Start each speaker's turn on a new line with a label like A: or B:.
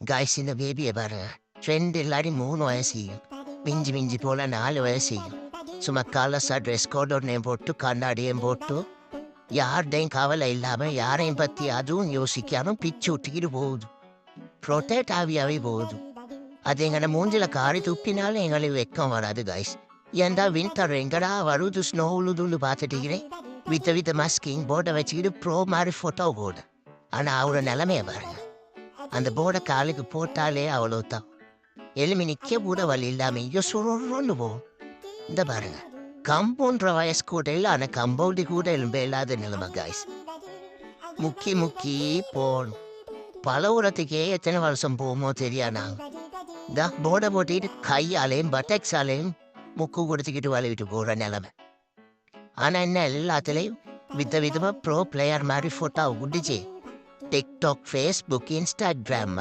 A: Guys இந்த பேபியை பாருங்க. Trend இல்லாட்டி 3 வயசு செய்யும். மிஞ்சி மிஞ்சி போல 4 வயசு செய்யும். சும்மா கலர்ஸா ட்ரெஸ் கோட் ஒன்றையும் போட்டு கண்ணாடியும் போட்டு யார்டையும் கவலை இல்லாமல் யாரையும் பற்றி அதுவும் யோசிக்காம பிச்சு விட்டுக்கிட்டு போகுது. ப்ரொடெக்ட் ஆவியாவே போகுது. அது எங்கட மூஞ்சில காரி துப்பினாலும் எங்களுக்கு வெக்கம் வராது கைஸ். ஏன்டா வின்டர் எங்கடா வருது ஸ்னோ உழுதுன்னு பார்த்துட்டீங்களே. வித்தமாக ஸ்கிங் போர்டை வச்சுக்கிட்டு ப்ரோ மாதிரி ஃபோட்டோ போடு. ஆனால் அவரோட நிலைமையை பாருங்க. அந்த போர்டை காலுக்கு போட்டாலே அவ்வளோதான். எலும்பி நிற்க கூட வழி இல்லாமல் ஐயோ சுருன்னு போகும். இந்த பாருங்க, கம்பவுண்ட்ற வயசு கூட இல்லை, ஆனால் கம்பவுண்டு கூட எலும்பே இல்லாத நிலைமை கைஸ். முக்கி போகணும். பலவரத்துக்கே எத்தனை வருஷம் போகுமோ தெரியாதா. இந்த போர்டை போட்டிட்டு கையாலையும் பட்டெக்ஸாலையும் முக்கு கொடுத்துக்கிட்டு வலிவிட்டு போகிற நிலைமை. ஆனால் என்ன எல்லாத்துலேயும் விதமாக ப்ரோ பிளேயர் மாதிரி ஃபோட்டோ விட்டுச்சு. TikTok, Facebook, Instagram